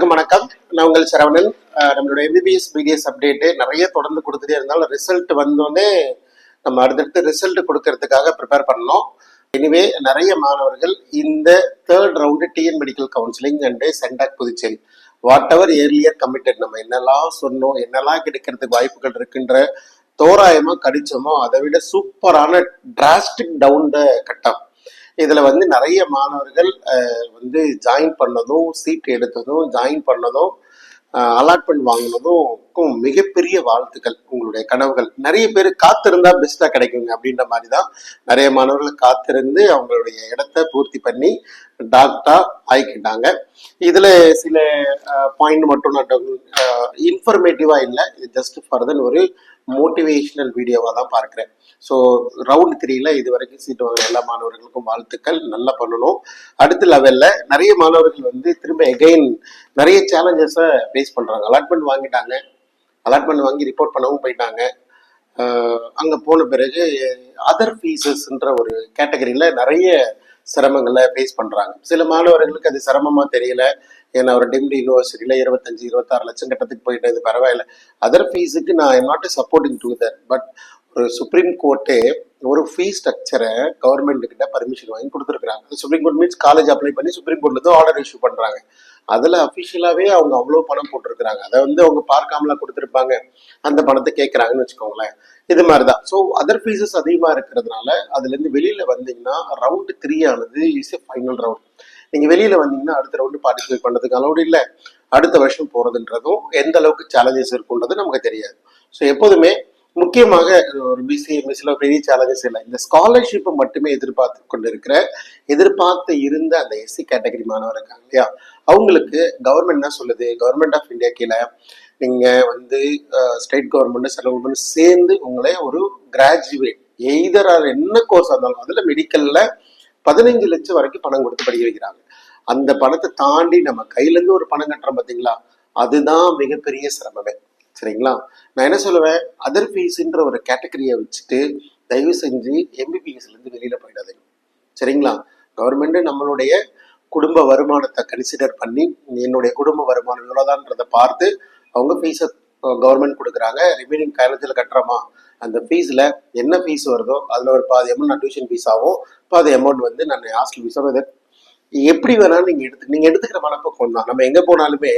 எல்லாருக்கும் வணக்கம். நான் உங்கள் சரவணன். நம்மளோட எம்பிபிஎஸ் பிடிஎஸ் அப்டேட்டு நிறைய தொடர்ந்து கொடுத்துட்டே இருந்தாலும் ரிசல்ட் வந்தோடனே நம்ம அடுத்தடுத்து ரிசல்ட் கொடுக்கறதுக்காக ப்ரிப்பேர் பண்ணோம். எனிவே நிறைய மாணவர்கள் இந்த third round TN medical counselling and CENTAC Puducherry what ever earlier committed நம்ம என்னெல்லாம் சொன்னோம், என்னெல்லாம் கிடைக்கிறதுக்கு வாய்ப்புகள் இருக்குன்ற தோராயமாக கடிச்சோமோ அதை விட சூப்பரான டிராஸ்டிக் டவுன் த கட். இதுல நிறைய மாணவர்கள் ஜாயின் பண்ணதும், சீட் எடுத்ததும், ஜாயின் பண்ணதும், அலாட்மெண்ட் வாங்கினதும் மிகப்பெரிய வாழ்த்துக்கள். உங்களுடைய கனவுகள் நிறைய பேர் காத்திருந்தா பெஸ்டா கிடைக்குங்க அப்படின்ற மாதிரி தான் நிறைய மாணவர்கள் காத்திருந்து அவங்களுடைய இடத்த பூர்த்தி பண்ணி டாக்டரா ஆகிக்கிட்டாங்க. இதுல சில பாயிண்ட் மட்டும் நான் இன்ஃபர்மேட்டிவா இல்லை, இது ஜஸ்ட் ஃபர்தர் ஒரு மோட்டிவேஷனல் வீடியோவா தான் பார்க்கிறேன். ஸோ ரவுண்ட் 3ல இது வரைக்கும் சீட் வாங்கின எல்லா மாணவர்களுக்கும் வாழ்த்துக்கள். நல்லா பண்ணணும். அடுத்த லெவல்ல நிறைய மாணவர்கள் திரும்ப எகைன் நிறைய சேலஞ்சஸை ஃபேஸ் பண்றாங்க. அலாட்மெண்ட் வாங்கிட்டாங்க, அலாட்மெண்ட் வாங்கி ரிப்போர்ட் பண்ணவும் போயிட்டாங்க. அங்கே போன பிறகு அதர் ஃபீஸஸ்ன்ற ஒரு கேட்டகரியில் நிறைய சிரமங்களை ஃபேஸ் பண்ணுறாங்க. சில மாணவர்களுக்கு அது சிரமமாக தெரியல, ஏன்னா ஒரு டிம்டி யூனிவர்சிட்டியில் 25-26 லட்சம் கட்டத்துக்கு போயிட்டு இது பரவாயில்ல. அதர் ஃபீஸுக்கு நான் I'm not supporting to that. But ஒரு சுப்ரீம் கோர்ட்டே ஒரு ஃபீஸ் ஸ்ட்ரக்சரை கவர்மெண்ட்டுக்கிட்ட பர்மிஷன் வாங்கி கொடுத்துருக்குறாங்க. Supreme court means college apply பண்ணி சுப்ரீம் கோர்ட்லேருந்து ஆர்டர் இஷ்யூ பண்ணுறாங்க. அதில் அஃபிஷியலாகவே அவங்க அவ்வளோ பணம் போட்டிருக்கிறாங்க. அதை அவங்க பார்க்காமலாம் கொடுத்துருப்பாங்க, அந்த பணத்தை கேட்குறாங்கன்னு வச்சுக்கோங்களேன். இது மாதிரி தான். ஸோ அதர் ஃபீஸஸ் அதிகமாக இருக்கிறதுனால அதுலேருந்து வெளியில் வந்தீங்கன்னா ரவுண்டு 3 ஆனது இஸ் எ ஃபைனல் ரவுண்ட். நீங்கள் வெளியில் வந்தீங்கன்னா அடுத்த ரவுண்டு பார்ட்டிசிபேட் பண்ணுறதுக்கு அலௌடு இல்லை. அடுத்த வருஷம் போகிறதுன்றதும் எந்த அளவுக்கு சேலஞ்சஸ் இருக்குன்றது நமக்கு தெரியாது. ஸோ எப்போதுமே முக்கியமாக ஒரு பிசிஎம்எஸ்ல பெரிய சேலஞ்சஸ் இல்லை, இந்த ஸ்காலர்ஷிப்பை மட்டுமே எதிர்பார்த்து இருந்த அந்த எஸ்சி கேட்டகரி மாணவர் இருக்காங்க இல்லையா, அவங்களுக்கு கவர்மெண்ட் என்ன சொல்லுது, கவர்மெண்ட் ஆஃப் இந்தியா கீழே நீங்க ஸ்டேட் கவர்மெண்ட் சென்ட்ரல் கவர்மெண்ட் சேர்ந்து உங்களே ஒரு கிராஜுவேட் எய்தர் என்ன கோர்ஸ் இருந்தாலும் அதுல மெடிக்கல்ல 15 லட்சம் வரைக்கும் பணம் கொடுத்து படிக்க வைக்கிறாங்க. அந்த பணத்தை தாண்டி நம்ம கையில இருந்து ஒரு பணம் கட்டுறோம் பார்த்தீங்களா, அதுதான் மிகப்பெரிய சிரமமே. சரிங்களா? நான் என்ன சொல்லுவேன், அதர் ஃபீஸ்ன்ற ஒரு கேட்டகரியை வச்சுட்டு தயவு செஞ்சு எம்பிபிஎஸ்ல இருந்து வெளியில போயிடாதீங்க. சரிங்களா? கவர்மெண்ட் நம்மளுடைய குடும்ப வருமானத்தை கன்சிடர் பண்ணி என்னுடைய குடும்ப வருமானம் இவ்வளோதான்றதை பார்த்து அவங்க ஃபீஸை கவர்மெண்ட் கொடுக்குறாங்க. ரிமைனிங் காலேஜில் கட்டுறோமா, அந்த ஃபீஸில் என்ன ஃபீஸ் வருதோ அதில் ஒரு பாதி அமௌண்ட் நான் டியூஷன் ஃபீஸ் ஆகும், பாதி அமௌண்ட் நான் ஹாஸ்டல் ஃபீஸாக இதை எப்படி வேணாலும் நீங்கள் எடுத்துக்கிற மனப்பக்கம் தான். நம்ம எங்கே போனாலுமே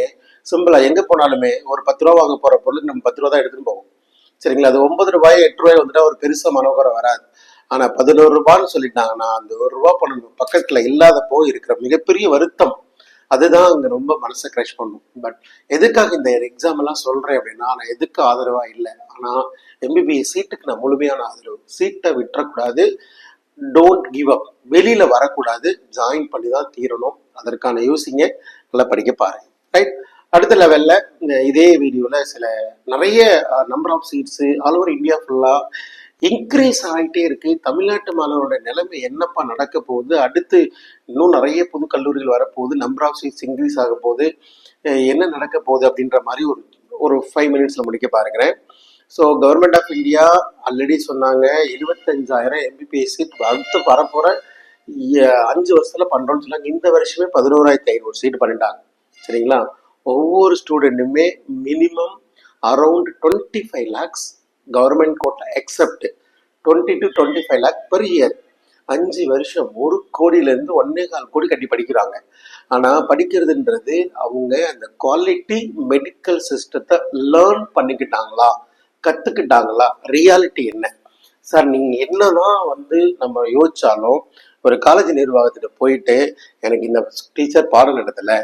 சிம்பிளா எங்கே போனாலுமே ஒரு 10 ரூபா வாங்க போகிற பொருளுக்கு நம்ம 10 ரூபா தான் எடுத்துகிட்டு போவோம். சரிங்களா? அது 9 ரூபாய் 8 ரூபாய் வந்துட்டா ஒரு பெருசாக மனோகரம் வராது. ஆனால் 11 ரூபான்னு சொல்லிட்டாங்கன்னா அந்த 1 ரூபா பணம் பக்கத்தில் இல்லாதப்போ இருக்கிற மிகப்பெரிய வருத்தம் அதுதான் அங்கே ரொம்ப மனசை கிரஷ் பண்ணும். பட் எதுக்காக இந்த எக்ஸாம் எல்லாம் சொல்கிறேன் அப்படின்னா, நான் எதுக்கு ஆதரவாக இல்லை, ஆனால் எம்பிபிஎஸ் சீட்டுக்கு நான் முழுமையான ஆதரவு. சீட்டை விட்டுறக்கூடாது, டோன்ட் கிவ் அப், வெளியில வரக்கூடாது, ஜாயின் பண்ணி தான் தீரணும். அதற்கான யூசிங்க நல்லா படிக்க பாருங்க. ரைட்? அடுத்த லெவல்ல இதே வீடியோல நிறைய number of seats all over India ஃபுல்லா இன்க்ரீஸ் ஆகிட்டே இருக்கு. தமிழ்நாட்டு மாணவரோட நிலைமை என்னப்பா நடக்க போகுது, அடுத்து இன்னும் நிறைய புது கல்லூரிகள் வரப்போகுது, நம்பர் ஆஃப் சீட்ஸ் இன்க்ரீஸ் ஆக போகுது, என்ன நடக்க போகுது அப்படின்ற மாதிரி ஒரு 5 மினிட்ஸ்ல முடிக்க பாருக்கிறேன். So government of India already சொன்னாங்க 25,000 எம்பிபிஎஸ் சீட் அடுத்து வரப்போற 5 வருஷத்துல பண்றோம்னு சொன்னாங்க. இந்த வருஷமே 11,500 சீட் பண்ணிட்டாங்க. சரிங்களா? ஒவ்வொரு ஸ்டூடெண்ட்டுமே minimum around 25 lakhs government quota except 20 to 25 lakh per year. 5 வருஷம் 1 கோடியிலேருந்து 1.25 கோடி கட்டி படிக்கிறாங்க. ஆனால் படிக்கிறதுன்றது அவங்க அந்த குவாலிட்டி மெடிக்கல் சிஸ்டத்தை லேர்ன் பண்ணிக்கிட்டாங்களா, கற்றுக்கிட்டாங்களா, ரியாலிட்டி என்ன சார்? நீங்கள் என்னதான் நம்ம யோசிச்சாலும் ஒரு காலேஜ் நிர்வாகத்திட்ட போயிட்டு எனக்கு இந்த டீச்சர் பாடம் நடத்தலை,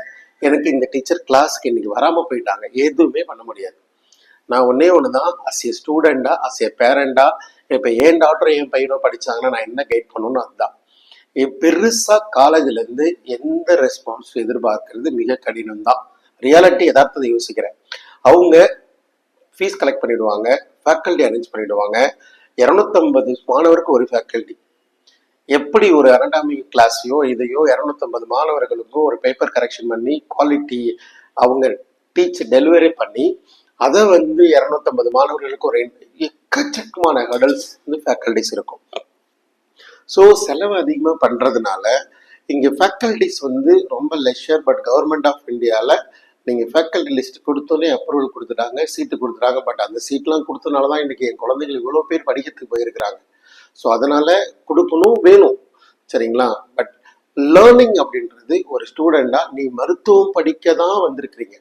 எனக்கு இந்த டீச்சர் கிளாஸ்க்கு இன்னைக்கு வராமல் போயிட்டாங்க, எதுவுமே பண்ண முடியாது. நான் ஒன்னே ஒன்று தான், அஸ் ஏ ஸ்டூடெண்டா அஸ் ஏ பேரண்டா, இப்போ என் டாக்டர் என் பையனோ படிச்சாங்கன்னா நான் என்ன கைட் பண்ணணும்னு அதுதான். பெருசா காலேஜ்ல இருந்து எந்த ரெஸ்பான்ஸ் எதிர்பார்க்கறது மிக கடினம் தான். ரியாலிட்டி யதார்த்தத்தை யோசிக்கிறேன். அவங்க ஃபீஸ் கலெக்ட் பண்ணிடுவாங்க, ஃபேக்கல்ட்டி அரேஞ்ச் பண்ணிடுவாங்க. 250 மாணவருக்கு ஒரு ஃபேக்கல்ட்டி. எப்படி ஒரு அனடாமி கிளாஸையோ இதையோ 250 மாணவர்களுக்கும் ஒரு பேப்பர் கரெக்ஷன் பண்ணி குவாலிட்டி அவங்க டெலிவரி பண்ணி அதை 250 மாணவர்களுக்கு ஒரு எக்கச்சக்கமான ஹடல்ஸ் ஃபேக்கல்டிஸ் இருக்கும். ஸோ செலவு அதிகமாக பண்ணுறதுனால இங்கே ஃபேக்கல்டிஸ் ரொம்ப லெஷர். பட் கவர்மெண்ட் ஆஃப் இந்தியாவில் நீங்கள் ஃபேக்கல்டி லிஸ்ட் கொடுத்தோன்னே அப்ரூவல் கொடுத்துட்டாங்க, சீட்டு கொடுத்துட்டாங்க. பட் அந்த சீட்லாம் கொடுத்தனால தான் இன்றைக்கி என் குழந்தைகள் இவ்வளோ பேர் படிக்கிறதுக்கு போயிருக்கிறாங்க. ஸோ அதனால் கொடுக்கணும், வேணும். சரிங்களா? பட் லேர்னிங் அப்படின்றது ஒரு ஸ்டூடெண்டாக நீ மருத்துவம் படிக்க தான் வந்திருக்கிறீங்க.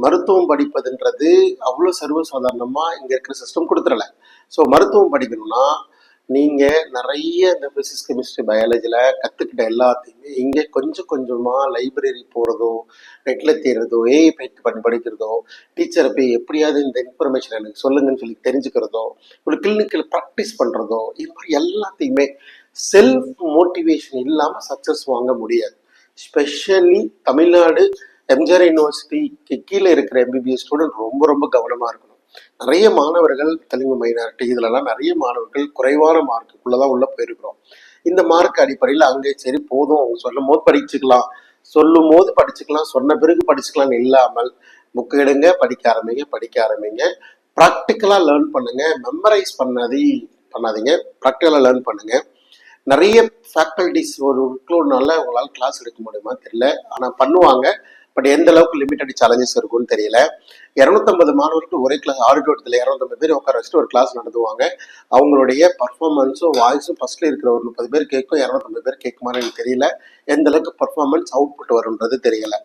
மருத்துவம் படிப்பதுன்றது அவ்வளோ சர்வசாதாரணமாக இங்கே இருக்கிற சிஸ்டம் கொடுத்துடல. ஸோ மருத்துவம் படிக்கணும்னா நீங்கள் நிறைய இந்த ஃபிசிக்ஸ் கெமிஸ்ட்ரி பயாலஜியில் கற்றுக்கிட்ட எல்லாத்தையுமே இங்கே கொஞ்சம் கொஞ்சமாக லைப்ரரி போகிறதோ, நெட்டில் தேடுறதோ, ஏஐ பயிற்சி பண்ணி படிக்கிறதோ, டீச்சரை போய் எப்படியாவது இந்த இன்ஃபர்மேஷன் எனக்கு சொல்லுங்கன்னு சொல்லி தெரிஞ்சுக்கிறதோ, ஒரு கிளினிக்கில் ப்ராக்டிஸ் பண்ணுறதோ, இது மாதிரி எல்லாத்தையுமே செல்ஃப் மோட்டிவேஷன் இல்லாமல் சக்ஸஸ் வாங்க முடியாது. ஸ்பெஷலி தமிழ்நாடு எம்ஜிஆர் யூனிவர்சிட்டிக்கு கீழே இருக்கிற எம்பிபிஎஸ் ஸ்டூடெண்ட் ரொம்ப ரொம்ப கவனமாக இருக்கணும். நிறைய மாணவர்கள் தெலுங்கு மைனாரிட்டி இதுலலாம் நிறைய மாணவர்கள் குறைவான மார்க்குள்ளதான் உள்ள போயிருக்கிறோம். இந்த மார்க் அடிப்படையில் அங்கே சரி போதும், அவங்க சொல்லும் போது படிச்சுக்கலாம், சொல்லும் போது படிச்சுக்கலாம், சொன்ன பிறகு படிச்சுக்கலாம்னு இல்லாமல் புக் எடுங்க, படிக்க ஆரம்பிங்க. ப்ராக்டிக்கலாக லேர்ன் பண்ணுங்க, மெமரைஸ் பண்ணாதீங்க, ப்ராக்டிக்கலாக லேர்ன் பண்ணுங்க. நிறைய ஃபேக்கல்டிஸ் ஒரு உட்கோடுனால உங்களால் கிளாஸ் எடுக்க முடியுமா தெரியல, ஆனால் பண்ணுவாங்க. பட் எந்த அளவுக்கு லிமிட்டட் சேலஞ்சஸ் இருக்கும்னு தெரியல. 250 மாணவர்கள் ஒரே கிளாஸ் ஆடிட்டோரியத்தில் 250 பேர் உட்கார வச்சுட்டு ஒரு கிளாஸ் நடத்துவாங்க. அவங்களுடைய பர்ஃபார்மன்ஸும் வாய்ஸும் ஃபர்ஸ்ட்ல இருக்கிற ஒரு 30 பேர் கேட்கும், 250 பேர் கேட்குமான்னு எனக்கு தெரியல. எந்த அளவுக்கு பர்ஃபார்மன்ஸ் அவுட்புட் வரும்ன்றது தெரியல.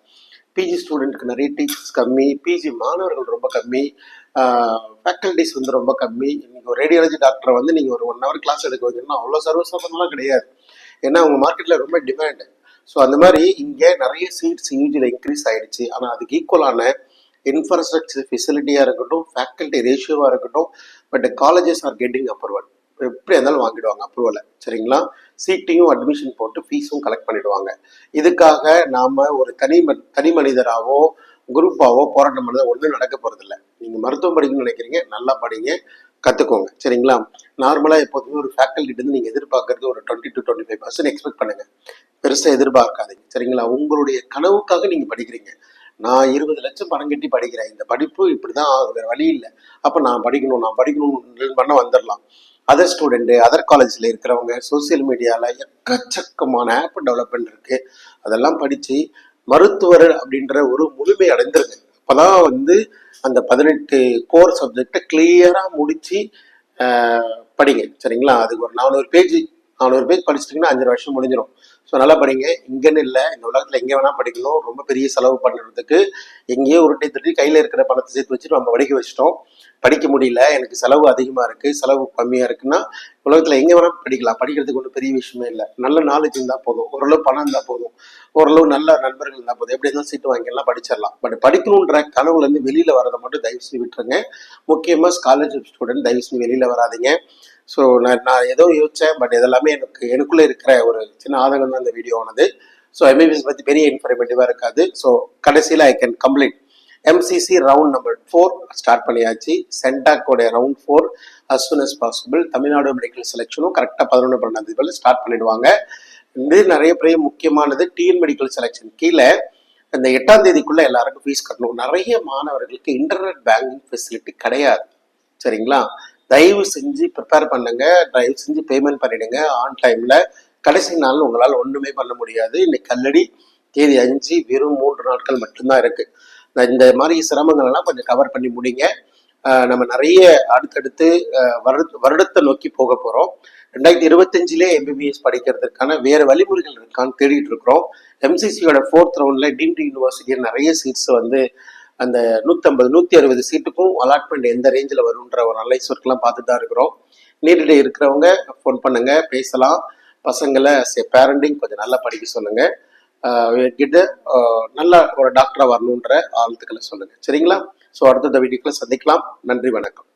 பிஜி ஸ்டூடெண்ட்டுக்கு நிறைய டீச்சர்ஸ் கம்மி, பிஜி மாணவர்கள் ரொம்ப கம்மி, ஃபேக்கல்டிஸ் வந்து ரொம்ப கம்மி. இன்னைக்கு ஒரு ரேடியாலஜி டாக்டரை வந்து நீங்கள் ஒரு 1 hour கிளாஸ் எடுக்க வைக்கணும்னா அவ்வளோ சர்வசாதாரணம்லாம் கிடையாது. ஏன்னா அவங்க மார்க்கெட்டில் ரொம்ப டிமாண்டு. ஸோ அந்த மாதிரி இங்கே நிறைய சீட்ஸ் யூஜியில் இன்க்ரீஸ் ஆகிடுச்சு. ஆனால் அதுக்கு ஈக்குவலான இன்ஃப்ராஸ்ட்ரக்சர் ஃபெசிலிட்டியாக இருக்கட்டும், ஃபேக்கல்ட்டி ரேஷியோவாக இருக்கட்டும், but colleges are getting approval. எப்படி இருந்தாலும் வாங்கிடுவாங்க அப்ரூவலை. சரிங்களா? சீட்டையும் அட்மிஷன் போட்டு ஃபீஸும் கலெக்ட் பண்ணிடுவாங்க. இதுக்காக நாம் ஒரு தனி மனிதராகவோ குரூப்பாவோ போராட்டம் பண்ணதை ஒன்றும் நடக்க போகிறதில்ல. நீங்கள் மருத்துவம் படிக்கணும்னு நினைக்கிறீங்க, நல்லா படிங்க, கற்றுக்கோங்க. சரிங்களா? நார்மலாக எப்போதுமே ஒரு ஃபேக்கல்ட்டிட்டு நீங்கள் எதிர்பார்க்கறது ஒரு 20 to 25% எக்ஸ்பெக்ட் பண்ணுங்கள். பெருசாக எதிர்பார்க்காதீங்க. சரிங்களா? உங்களுடைய கனவுக்காக நீங்கள் படிக்கிறீங்க. நான் 20 லட்சம் பணம் கட்டி படிக்கிறேன், இந்த படிப்பு இப்படிதான், வேற வழி இல்லை, அப்போ நான் படிக்கணும்னு பண்ண வந்துடலாம். அதர் ஸ்டூடெண்ட்டு அதர் காலேஜில் இருக்கிறவங்க சோசியல் மீடியாவில் எக்கச்சக்கமான ஆப் டெவலப்மெண்ட் இருக்கு. அதெல்லாம் படித்து மருத்துவர் அப்படின்ற ஒரு முழுமை அடைந்துருங்க. அப்போதான் வந்து அந்த 18 கோர் சப்ஜெக்டை கிளியராக முடித்து படிங்க. சரிங்களா? அதுக்கு ஒரு 400 பேஜ் படிச்சிட்டிங்கன்னா 5 வருஷம் முடிஞ்சிடும். ஸோ நல்லா படிங்க. இங்கன்னு இல்லை, இந்த உலகத்தில் எங்கே வேணால் படிக்கணும். ரொம்ப பெரிய செலவு பண்ணுறதுக்கு எங்கேயோ உருட்டி தட்டி கையில் இருக்கிற பணத்தை சேர்த்து வச்சுட்டு நம்ம படிக்க வச்சிட்டோம். படிக்க முடியல, எனக்கு செலவு அதிகமாக இருக்குது, செலவு கம்மியாக இருக்குன்னா உலகத்தில் எங்கே வேணால் படிக்கலாம். படிக்கிறதுக்கு ஒன்றும் பெரிய விஷயமே இல்லை. நல்ல நாலேஜ் இருந்தால் போதும், ஓரளவு பணம் இருந்தால் போதும், ஓரளவு நல்ல நண்பர்கள் இருந்தால் போதும், எப்படி இருந்தாலும் சீட்டு வாங்கிக்கலாம், படிச்சிடலாம். பட் படிக்கணுன்ற கனவுலேருந்து வெளியில் வரதை மட்டும் தயவு செய்து விட்டுருங்க. முக்கியமாக ஸ்காலர்ஷிப் ஸ்டூடெண்ட் தயவு செய்து வெளியில் வராதிங்க. ஸோ நான் ஏதோ யோசித்தேன், பட் இதெல்லாமே எனக்குள்ளே இருக்கிற ஒரு சின்ன ஆதங்கம் தான் இந்த வீடியோ ஆனது. ஸோ எம்பிபிஎஸ் பற்றி பெரிய இன்ஃபர்மேட்டிவாக இருக்காது. ஸோ கடைசியில் I can complete. MCC round number 4 start பண்ணியாச்சு. சென்டாக்கோடைய round 4 as soon as possible. Tamil Nadu medical செலெக்ஷனும் கரெக்டாக 11-12 ஸ்டார்ட் பண்ணிடுவாங்க. இது நிறைய பெரிய முக்கியமானது. டிஎன் மெடிக்கல் செலெக்ஷன் கீழே இந்த 8ஆம் தேதிக்குள்ளே எல்லாருக்கும் ஃபீஸ் கட்டணும். நிறைய மாணவர்களுக்கு இன்டர்நெட் பேங்கிங் ஃபெசிலிட்டி கிடையாது. சரிங்களா? தயவு செஞ்சு ப்ரிப்பேர் பண்ணுங்க, தயவு செஞ்சு பேமெண்ட் பண்ணிடுங்க ஆன் டைமில். கடைசி நாள் உங்களால் ஒன்றுமே பண்ண முடியாது. இன்னைக்கு ஆல்ரெடி தேதி 5, வெறும் 3 நாட்கள் மட்டும்தான் இருக்குது. இந்த மாதிரி சிரமங்கள் எல்லாம் கொஞ்சம் கவர் பண்ணி முடிங்க. நம்ம நிறைய அடுத்தடுத்து வருடத்தை நோக்கி போக போகிறோம். 2025 எம்பிபிஎஸ் படிக்கிறதுக்கான வேறு வழிமுறைகள் இருக்கான்னு தேடிட்டு இருக்கிறோம். எம்சிசியோட 4th ரவுண்டில் டீம்டு யூனிவர்சிட்டியில் நிறைய சீட்ஸ் வந்து அந்த 150 160 சீட்டுக்கும் அலாட்மெண்ட் எந்த ரேஞ்சில் வரும்ன்ற ஒரு அனலைஸ் ஒர்க்லாம் பார்த்துட்டு தான் இருக்கிறோம். நீடில் இருக்கிறவங்க ஃபோன் பண்ணுங்க, பேசலாம். பசங்களை பேரண்டிங் கொஞ்சம் நல்லா படிக்க சொல்லுங்க. கிட்ட நல்ல ஒரு டாக்டராக வரணுன்ற ஆழ்த்துக்களை சொல்லுங்க. சரிங்களா? ஸோ அடுத்த வீடியோக்களை சந்திக்கலாம். நன்றி, வணக்கம்.